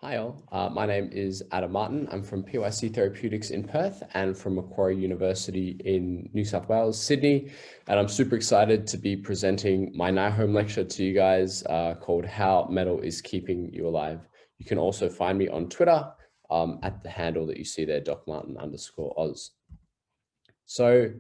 Hi all, my name is Adam Martin. I'm from PYC Therapeutics in Perth and from Macquarie University in New South Wales, Sydney. And I'm super excited to be presenting my Nyholm lecture to you guys called How Metal is Keeping You Alive. You can also find me on Twitter at the handle that you see there, docmartin_Oz. So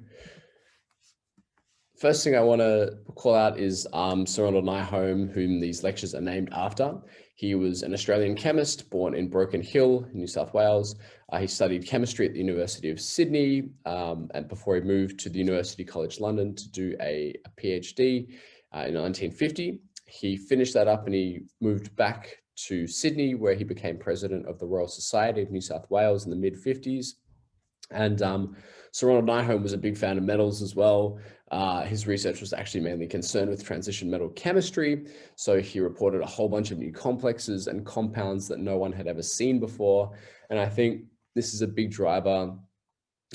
first thing I want to call out is Sir Ronald Nyholm, whom these lectures are named after. He was an Australian chemist born in Broken Hill, New South Wales. He studied chemistry at the University of Sydney and before he moved to the University College London to do a PhD in 1950. He finished that up and he moved back to Sydney, where he became president of the Royal Society of New South Wales in the mid-50s. And Sir Ronald Nyholm was a big fan of metals as well. His research was actually mainly concerned with transition metal chemistry. So he reported a whole bunch of new complexes and compounds that no one had ever seen before. And I think this is a big driver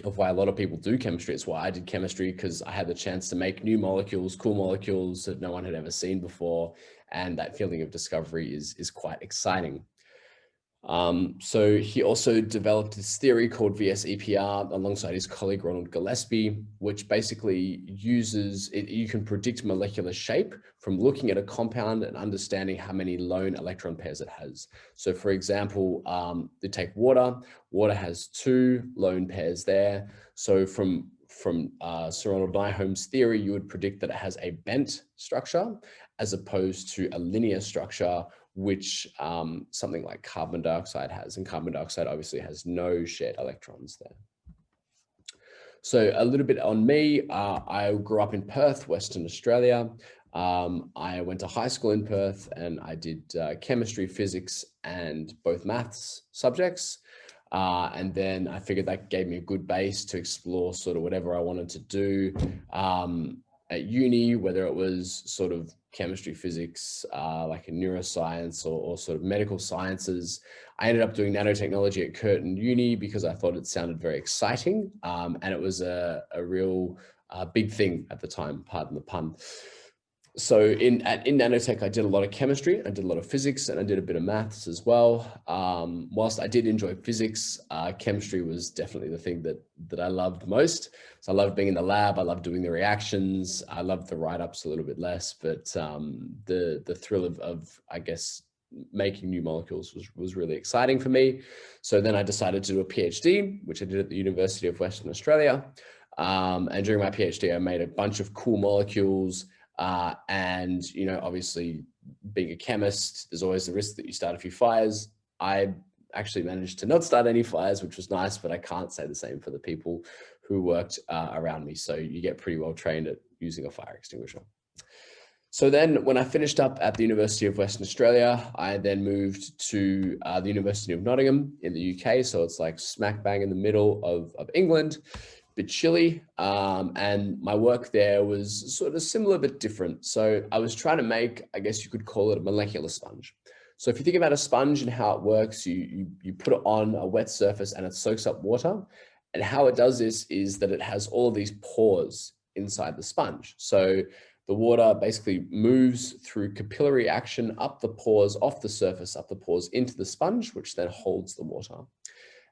of why a lot of people do chemistry. It's why I did chemistry, because I had the chance to make new molecules, cool molecules that no one had ever seen before. And that feeling of discovery is quite exciting. So he also developed this theory called VSEPR alongside his colleague Ronald Gillespie, which basically uses it. You can predict molecular shape from looking at a compound and understanding how many lone electron pairs it has. So for example, you take water. Water has 2 lone pairs there. So from Sir Ronald Nyholm's theory, you would predict that it has a bent structure as opposed to a linear structure, which something like carbon dioxide has, and carbon dioxide obviously has no shared electrons there. So a little bit on me, I grew up in Perth, Western Australia. I went to high school in Perth and I did chemistry, physics, and both maths subjects. And then I figured that gave me a good base to explore sort of whatever I wanted to do at uni, whether it was sort of chemistry, physics, like a neuroscience or sort of medical sciences. I ended up doing nanotechnology at Curtin Uni because I thought it sounded very exciting. And it was a real big thing at the time, pardon the pun. So in nanotech, I did a lot of chemistry, I did a lot of physics, and I did a bit of maths as well. Whilst I did enjoy physics, chemistry was definitely the thing that I loved most. So I loved being in the lab, I loved doing the reactions, I loved the write-ups a little bit less, but the thrill of I guess making new molecules was really exciting for me. So then I decided to do a PhD, which I did at the University of Western Australia. And during my PhD, I made a bunch of cool molecules. And, you know, obviously being a chemist, there's always the risk that you start a few fires. I actually managed to not start any fires, which was nice, but I can't say the same for the people who worked around me. So you get pretty well trained at using a fire extinguisher. So then when I finished up at the University of Western Australia, I then moved to the University of Nottingham in the UK. So it's like smack bang in the middle of England. Bit chilly, and my work there was sort of similar but different. So I was trying to make, I guess you could call it a molecular sponge. So if you think about a sponge and how it works, you put it on a wet surface and it soaks up water. And how it does this is that it has all of these pores inside the sponge. So the water basically moves through capillary action up the pores, off the surface, up the pores into the sponge, which then holds the water.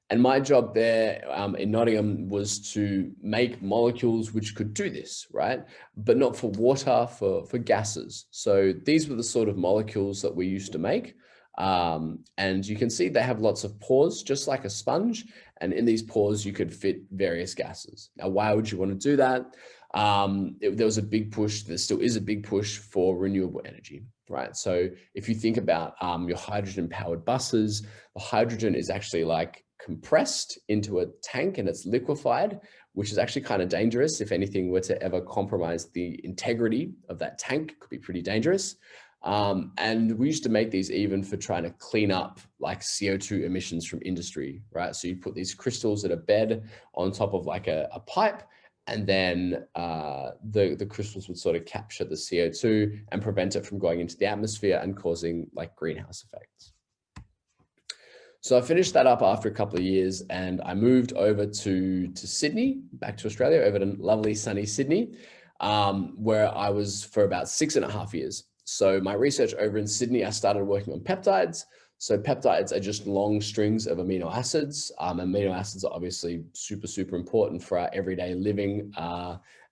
And my job there in Nottingham was to make molecules which could do this, right? But not for water, for gases. So these were the sort of molecules that we used to make. And you can see they have lots of pores, just like a sponge. And in these pores, you could fit various gases. Now, why would you want to do that? There was a big push, there still is a big push for renewable energy, right? So if you think about your hydrogen powered buses, the hydrogen is actually like compressed into a tank and it's liquefied, which is actually kind of dangerous. If anything were to ever compromise the integrity of that tank, it could be pretty dangerous. And we used to make these even for trying to clean up like CO2 emissions from industry, right? So you put these crystals at a bed on top of like a pipe, and then the crystals would sort of capture the CO2 and prevent it from going into the atmosphere and causing like greenhouse effects. So I finished that up after a couple of years and I moved over to Sydney, back to Australia, over to lovely sunny Sydney, where I was for about 6.5 years. So my research over in Sydney, I started working on peptides. So peptides are just long strings of amino acids. Amino acids are obviously super, super important for our everyday living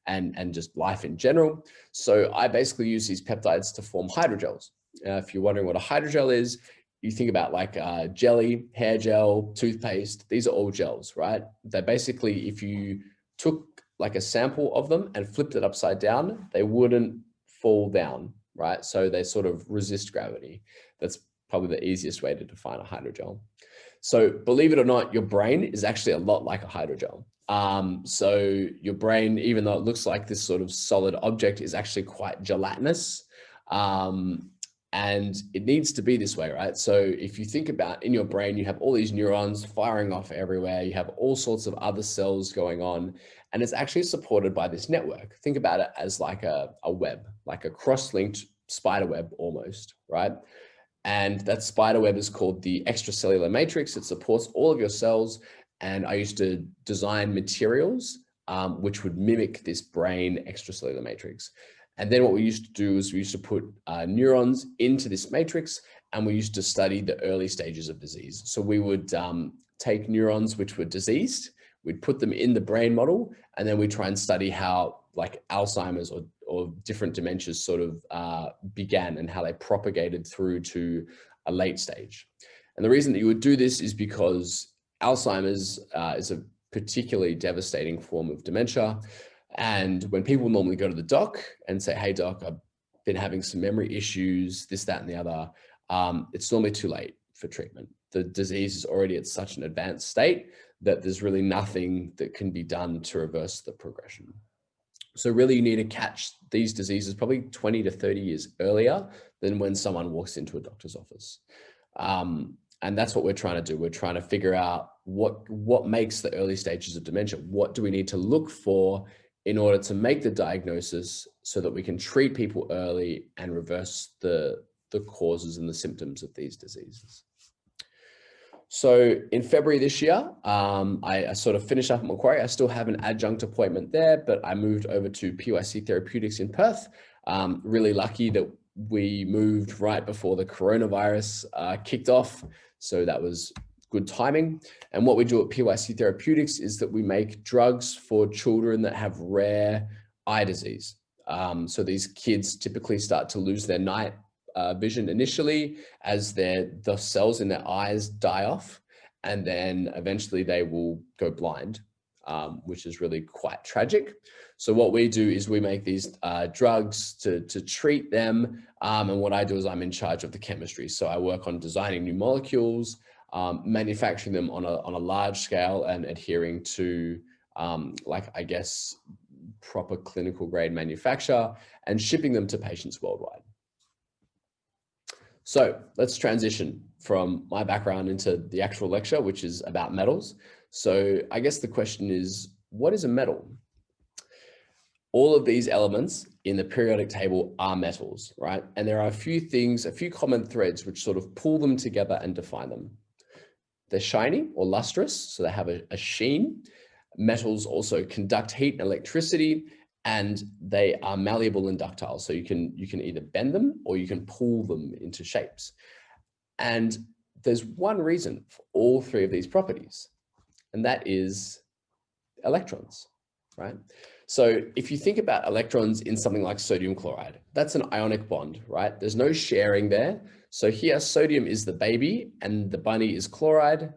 and just life in general. So I basically use these peptides to form hydrogels. If you're wondering what a hydrogel is, you think about like jelly, hair gel, toothpaste, these are all gels, right? They're basically, if you took like a sample of them and flipped it upside down, they wouldn't fall down, right? So they sort of resist gravity. That's probably the easiest way to define a hydrogel. So believe it or not, your brain is actually a lot like a hydrogel. So your brain, even though it looks like this sort of solid object, is actually quite gelatinous. And it needs to be this way, right? So if you think about in your brain, you have all these neurons firing off everywhere. You have all sorts of other cells going on, and it's actually supported by this network. Think about it as like a web, like a cross-linked spider web almost, right? And that spider web is called the extracellular matrix. It supports all of your cells. And I used to design materials which would mimic this brain extracellular matrix. And then what we used to do is we used to put neurons into this matrix, and we used to study the early stages of disease. So we would take neurons which were diseased, we'd put them in the brain model, and then we try and study how like Alzheimer's or different dementias sort of began and how they propagated through to a late stage. And the reason that you would do this is because Alzheimer's is a particularly devastating form of dementia. And when people normally go to the doc and say, hey doc, I've been having some memory issues, this, that, and the other, it's normally too late for treatment. The disease is already at such an advanced state that there's really nothing that can be done to reverse the progression. So really you need to catch these diseases probably 20 to 30 years earlier than when someone walks into a doctor's office. And that's what we're trying to do. We're trying to figure out what makes the early stages of dementia. What do we need to look for in order to make the diagnosis so that we can treat people early and reverse the causes and the symptoms of these diseases. So in February this year, I sort of finished up at Macquarie. I still have an adjunct appointment there, but I moved over to PYC Therapeutics in Perth. Really lucky that we moved right before the coronavirus kicked off. So that was good timing. And what we do at PYC Therapeutics is that we make drugs for children that have rare eye disease. So these kids typically start to lose their night vision initially as the cells in their eyes die off, and then eventually they will go blind, which is really quite tragic. So what we do is we make these drugs to treat them, and what I do is I'm in charge of the chemistry. So I work on designing new molecules, manufacturing them on a large scale, and adhering to like, I guess, proper clinical grade manufacture, and shipping them to patients worldwide. So let's transition from my background into the actual lecture, which is about metals. So I guess the question is, what is a metal? All of these elements in the periodic table are metals, right? And there are a few things, a few common threads which sort of pull them together and define them. They're shiny or lustrous, so they have a sheen. Metals also conduct heat and electricity, and they are malleable and ductile. So you can either bend them or you can pull them into shapes. And there's one reason for all three of these properties, and that is electrons, right? So if you think about electrons in something like sodium chloride, that's an ionic bond, right? There's no sharing there. So here sodium is the baby and the bunny is chloride,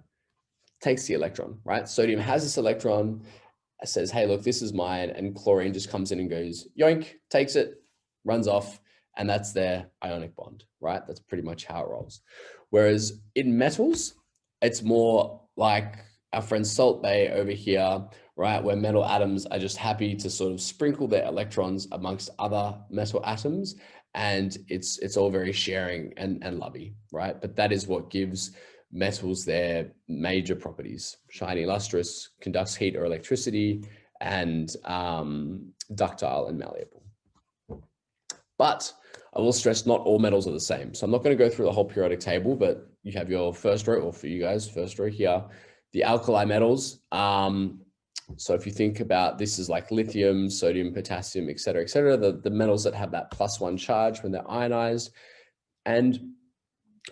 takes the electron, right? Sodium has this electron, says, hey, look, this is mine. And chlorine just comes in and goes, yoink, takes it, runs off. And that's their ionic bond, right? That's pretty much how it rolls. Whereas in metals, it's more like our friend Salt Bay over here, right? Where metal atoms are just happy to sort of sprinkle their electrons amongst other metal atoms. And it's all very sharing and lovey, right? But that is what gives metals their major properties: shiny, lustrous, conducts heat or electricity, and ductile and malleable. But I will stress not all metals are the same. So I'm not going to go through the whole periodic table, but you have your first row, or for you guys, first row here, the alkali metals. So if you think about this is like lithium, sodium, potassium, et cetera, the metals that have that +1 charge when they're ionized. And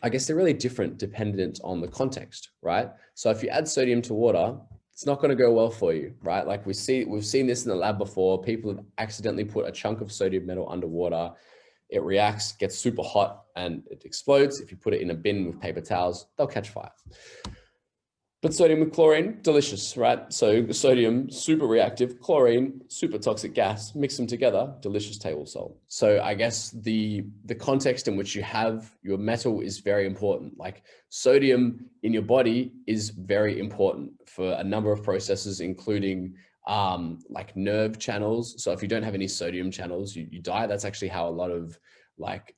I guess they're really different dependent on the context, right? So if you add sodium to water, it's not going to go well for you, right? Like we've seen this in the lab before. People have accidentally put a chunk of sodium metal underwater. It reacts, gets super hot, and it explodes. If you put it in a bin with paper towels, they'll catch fire. But sodium with chlorine, delicious, right? So sodium, super reactive, chlorine, super toxic gas, mix them together, delicious table salt. So I guess the context in which you have your metal is very important. Like sodium in your body is very important for a number of processes, including like nerve channels. So if you don't have any sodium channels, you die. That's actually how a lot of like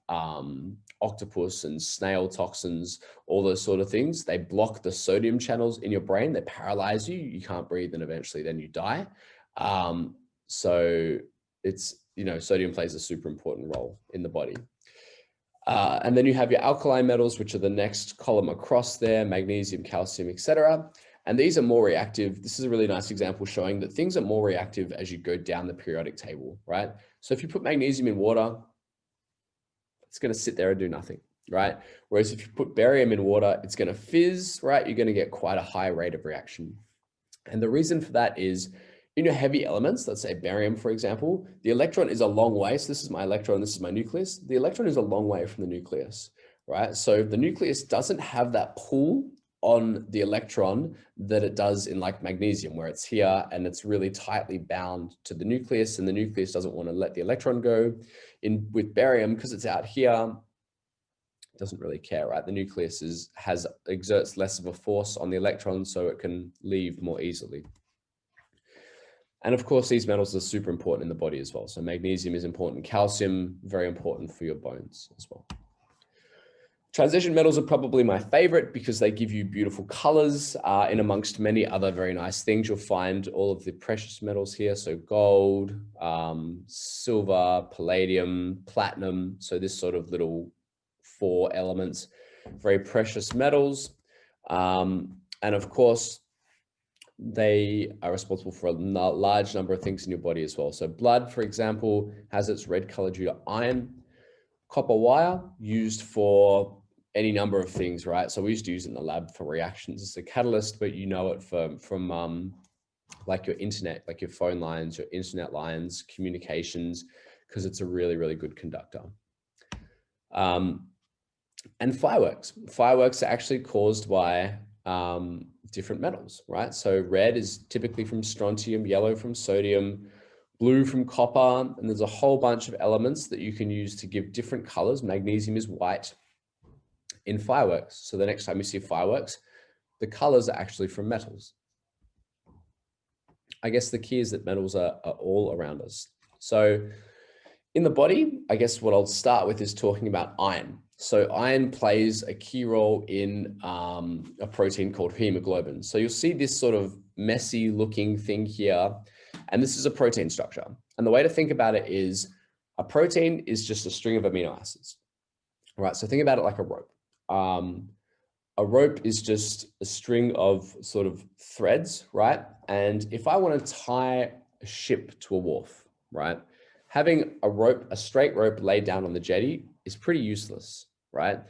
octopus and snail toxins, all those sort of things, they block the sodium channels in your brain. They paralyze you. You can't breathe, and eventually then you die. So it's, you know, sodium plays a super important role in the body. And then you have your alkali metals, which are the next column across there: magnesium, calcium, etc. And these are more reactive. This is a really nice example showing that things are more reactive as you go down the periodic table, right? So if you put magnesium in water, it's going to sit there and do nothing, right? Whereas if you put barium in water, it's going to fizz, right? You're going to get quite a high rate of reaction. And the reason for that is in your heavy elements, let's say barium, for example, the electron is a long way. So this is my electron, this is my nucleus. The electron is a long way from the nucleus, right? So the nucleus doesn't have that pull on the electron that it does in like magnesium, where it's here and it's really tightly bound to the nucleus, and the nucleus doesn't want to let the electron go. With barium, because it's out here, it doesn't really care, right? The nucleus exerts less of a force on the electron, so it can leave more easily. And of course, these metals are super important in the body as well. So magnesium is important, calcium, very important for your bones as well. Transition metals are probably my favorite because they give you beautiful colors in amongst many other very nice things. You'll find all of the precious metals here. So gold, silver, palladium, platinum. So this sort of little 4 elements, very precious metals. And of course, they are responsible for a large number of things in your body as well. So blood, for example, has its red color due to iron. Copper wire, used for any number of things, right? So we used to use it in the lab for reactions as a catalyst, but you know it from like your internet, like your phone lines, your internet lines, communications, because it's a really, really good conductor. And fireworks. Fireworks are actually caused by different metals, right? So red is typically from strontium, yellow from sodium, blue from copper, and there's a whole bunch of elements that you can use to give different colors. Magnesium is white in fireworks. So the next time you see fireworks, the colors are actually from metals. I guess the key is that metals are all around us. So in the body, I guess what I'll start with is talking about iron. So iron plays a key role in a protein called hemoglobin. So you'll see this sort of messy looking thing here, and this is a protein structure. And the way to think about it is a protein is just a string of amino acids, right? So think about it like a rope. A rope is just a string of sort of threads, right? And if I want to tie a ship to a wharf, right? Having a rope, a straight rope laid down on the jetty is pretty useless, right?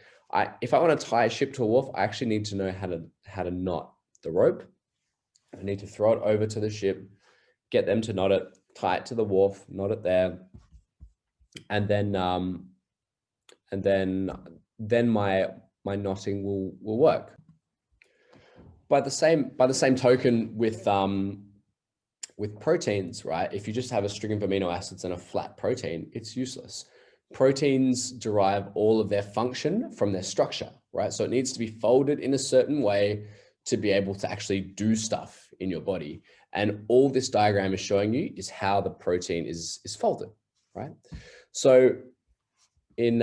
If I want to tie a ship to a wharf, I actually need to know how to knot the rope. I need to throw it over to the ship, get them to knot it, tie it to the wharf, knot it there, and then my knotting will work. By the same token, with proteins, right? If you just have a string of amino acids and a flat protein, it's useless. Proteins derive all of their function from their structure, right? So it needs to be folded in a certain way to be able to actually do stuff in your body. And all this diagram is showing you is how the protein is folded, right? So in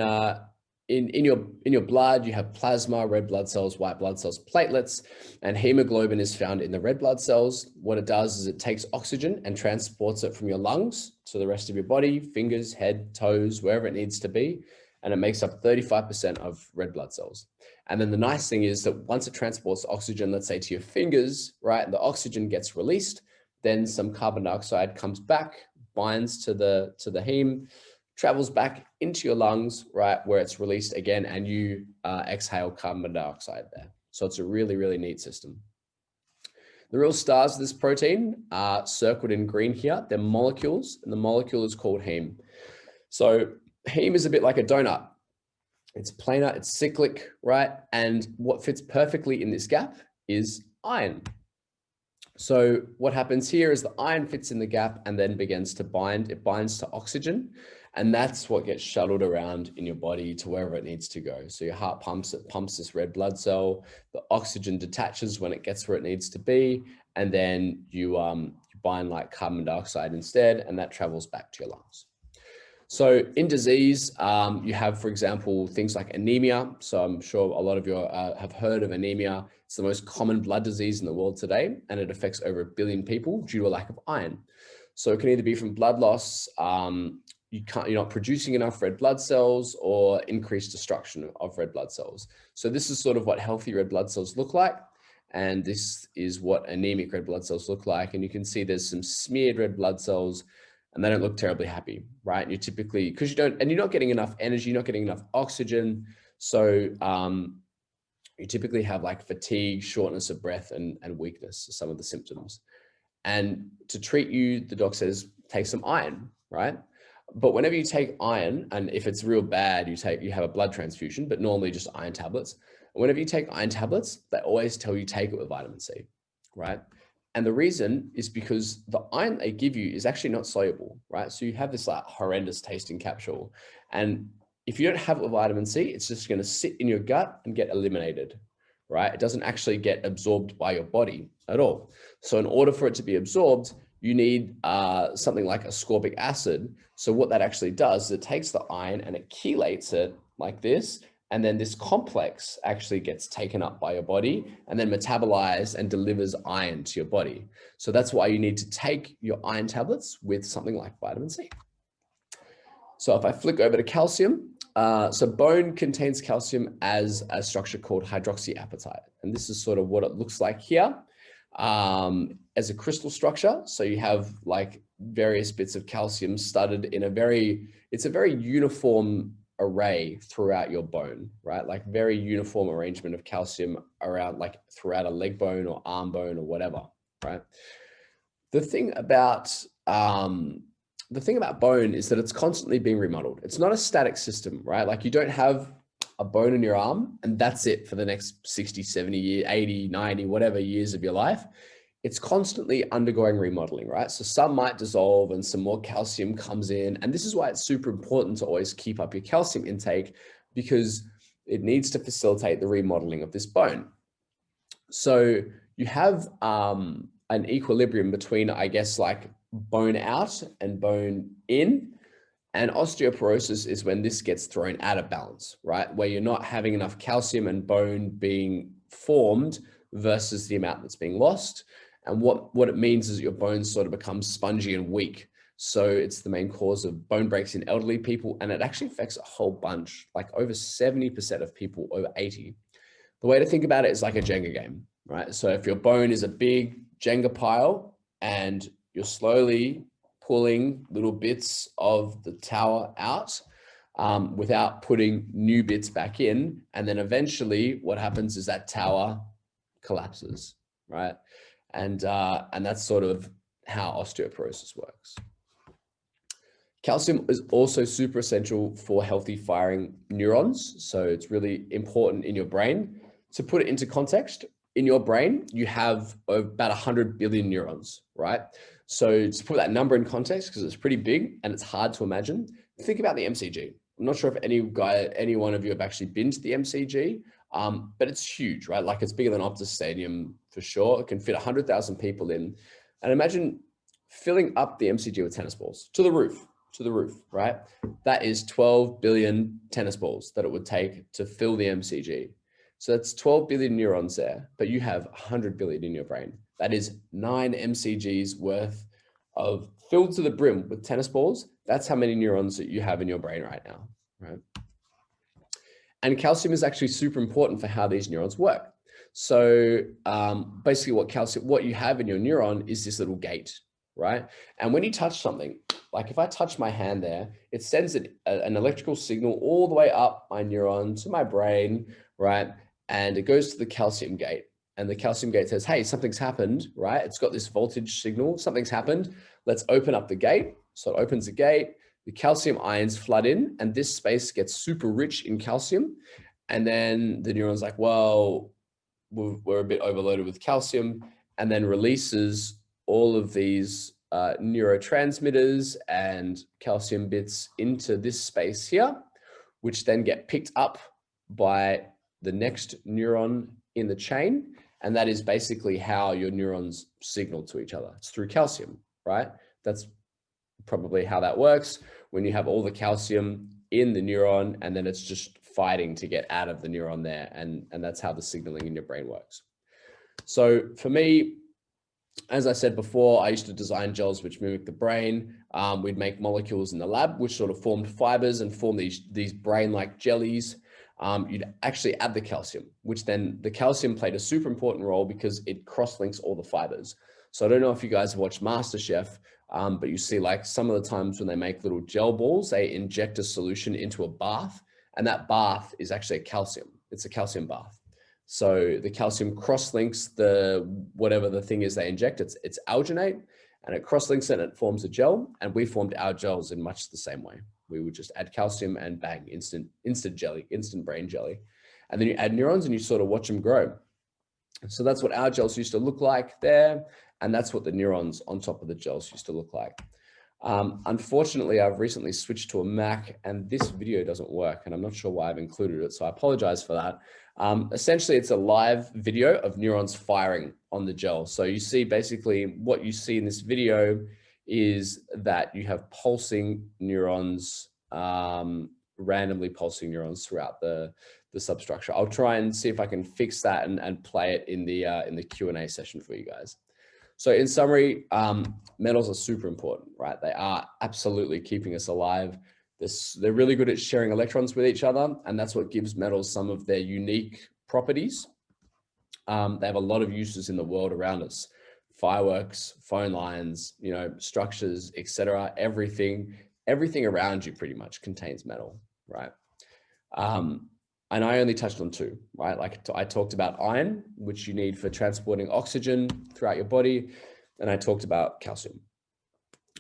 your blood, you have plasma, red blood cells, white blood cells, platelets, and hemoglobin is found in the red blood cells. What it does is it takes oxygen and transports it from your lungs to the rest of your body, fingers, head, toes, wherever it needs to be. And it makes up 35% of red blood cells. And then the nice thing is that once it transports oxygen, let's say to your fingers, right, the oxygen gets released, then some carbon dioxide comes back, binds to the heme, travels back into your lungs, right, where it's released again, and you exhale carbon dioxide there. So it's a really, really neat system. The real stars of this protein are circled in green here. They're molecules, and the molecule is called heme. So heme is a bit like a donut. It's planar, it's cyclic, right? And what fits perfectly in this gap is iron. So what happens here is the iron fits in the gap and then begins to bind. It binds to oxygen, and that's what gets shuttled around in your body to wherever it needs to go. So your heart pumps, it pumps this red blood cell, the oxygen detaches when it gets where it needs to be, and then you bind like carbon dioxide instead, and that travels back to your lungs. So in disease, you have, for example, things like anemia. So I'm sure a lot of you have heard of anemia. It's the most common blood disease in the world today, and it affects over 1 billion people due to a lack of iron. So it can either be from blood loss, you're not producing enough red blood cells, or increased destruction of red blood cells. So this is sort of what healthy red blood cells look like. And this is what anemic red blood cells look like. And you can see there's some smeared red blood cells, and they don't look terribly happy, right? You typically, because you're not getting enough energy, you're not getting enough oxygen. So you typically have like fatigue, shortness of breath, and weakness, some of the symptoms. And to treat you, the doc says, take some iron, right? But whenever you take iron, and if it's real bad, you have a blood transfusion, but normally just iron tablets. Whenever you take iron tablets, they always tell you take it with vitamin C, right? And the reason is because the iron they give you is actually not soluble, right? So you have this like horrendous tasting capsule. And if you don't have it with vitamin C, it's just going to sit in your gut and get eliminated, right? It doesn't actually get absorbed by your body at all. So in order for it to be absorbed, you need something like ascorbic acid. So what that actually does is it takes the iron and it chelates it like this. And then this complex actually gets taken up by your body and then metabolized and delivers iron to your body. So that's why you need to take your iron tablets with something like vitamin C. So if I flick over to calcium, so bone contains calcium as a structure called hydroxyapatite. And this is sort of what it looks like here as a crystal structure. So you have like various bits of calcium studded in it's a very uniform array throughout your bone, right? Like very uniform arrangement of calcium around, like throughout a leg bone or arm bone or whatever, right? The thing about bone is that it's constantly being remodeled. It's not a static system, right? Like you don't have a bone in your arm and that's it for the next 60, 70 years, 80, 90, whatever years of your life. It's constantly undergoing remodeling, right? So some might dissolve and some more calcium comes in. And this is why it's super important to always keep up your calcium intake, because it needs to facilitate the remodeling of this bone. So you have an equilibrium between, I guess, like bone out and bone in. And osteoporosis is when this gets thrown out of balance, right? Where you're not having enough calcium and bone being formed versus the amount that's being lost. And what it means is your bones sort of become spongy and weak. So it's the main cause of bone breaks in elderly people. And it actually affects a whole bunch, like over 70% of people over 80. The way to think about it is like a Jenga game, right? So if your bone is a big Jenga pile and you're slowly pulling little bits of the tower out without putting new bits back in, and then eventually what happens is that tower collapses, right? And that's sort of how osteoporosis works. Calcium is also super essential for healthy firing neurons. So it's really important in your brain. To put it into context, in your brain, you have about 100 billion neurons, right? So to put that number in context, because it's pretty big and it's hard to imagine, think about the MCG. I'm not sure if any one of you have actually been to the MCG, but it's huge, right? Like it's bigger than Optus Stadium for sure. It can fit 100,000 people in. And imagine filling up the MCG with tennis balls to the roof, right? That is 12 billion tennis balls that it would take to fill the MCG. So that's 12 billion neurons there, but you have 100 billion in your brain. That is 9 MCGs worth of filled to the brim with tennis balls. That's how many neurons that you have in your brain right now, right? And calcium is actually super important for how these neurons work. So basically what you have in your neuron is this little gate, right? And when you touch something, like if I touch my hand there, it sends an electrical signal all the way up my neuron to my brain, right? And it goes to the calcium gate. And the calcium gate says, hey, something's happened, right? It's got this voltage signal, something's happened. Let's open up the gate. So it opens the gate, the calcium ions flood in, and this space gets super rich in calcium. And then the neuron's like, well, we're a bit overloaded with calcium, and then releases all of these neurotransmitters and calcium bits into this space here, which then get picked up by the next neuron in the chain. And that is basically how your neurons signal to each other. It's through calcium, right? That's probably how that works when you have all the calcium in the neuron and then it's just fighting to get out of the neuron there. And that's how the signaling in your brain works. So for me, as I said before, I used to design gels which mimic the brain. We'd make molecules in the lab, which sort of formed fibers and formed these brain-like jellies. You'd actually add the calcium, which then the calcium played a super important role because it cross-links all the fibers. So I don't know if you guys have watched MasterChef, but you see like some of the times when they make little gel balls, they inject a solution into a bath, and that bath is actually a calcium. It's a calcium bath. So the calcium cross-links whatever the thing is they inject, it's alginate, and it cross-links it and it forms a gel. And we formed our gels in much the same way. We would just add calcium and bang, instant jelly, instant brain jelly. And then you add neurons and you sort of watch them grow. So that's what our gels used to look like there. And that's what the neurons on top of the gels used to look like. Unfortunately, I've recently switched to a Mac and this video doesn't work and I'm not sure why I've included it. So I apologize for that. Essentially, it's a live video of neurons firing on the gel. So you see basically what you see in this video is that you have pulsing neurons, randomly pulsing neurons throughout the substructure. I'll try and see if I can fix that and play it in the Q&A session for you guys. So in summary, metals are super important, right? They are absolutely keeping us alive. They're really good at sharing electrons with each other, and that's what gives metals some of their unique properties. They have a lot of uses in the world around us. Fireworks, phone lines, structures, etc. Everything around you pretty much contains metal, right? And I only touched on two, right? Like I talked about iron, which you need for transporting oxygen throughout your body. And I talked about calcium,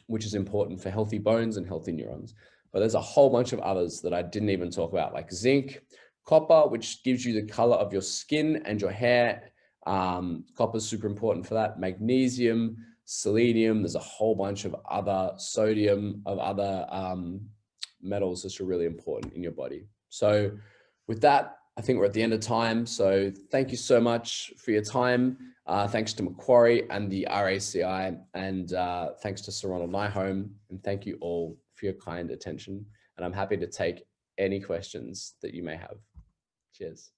which is important for healthy bones and healthy neurons. But there's a whole bunch of others that I didn't even talk about, like zinc, copper, which gives you the color of your skin and your hair. Copper is super important for that. Magnesium, selenium, there's a whole bunch of other sodium, of other metals that are really important in your body. So with that, I think we're at the end of time. So thank you so much for your time. Thanks to Macquarie and the RACI, and thanks to Sir Ronald Nyholm. And thank you all for your kind attention. And I'm happy to take any questions that you may have. Cheers.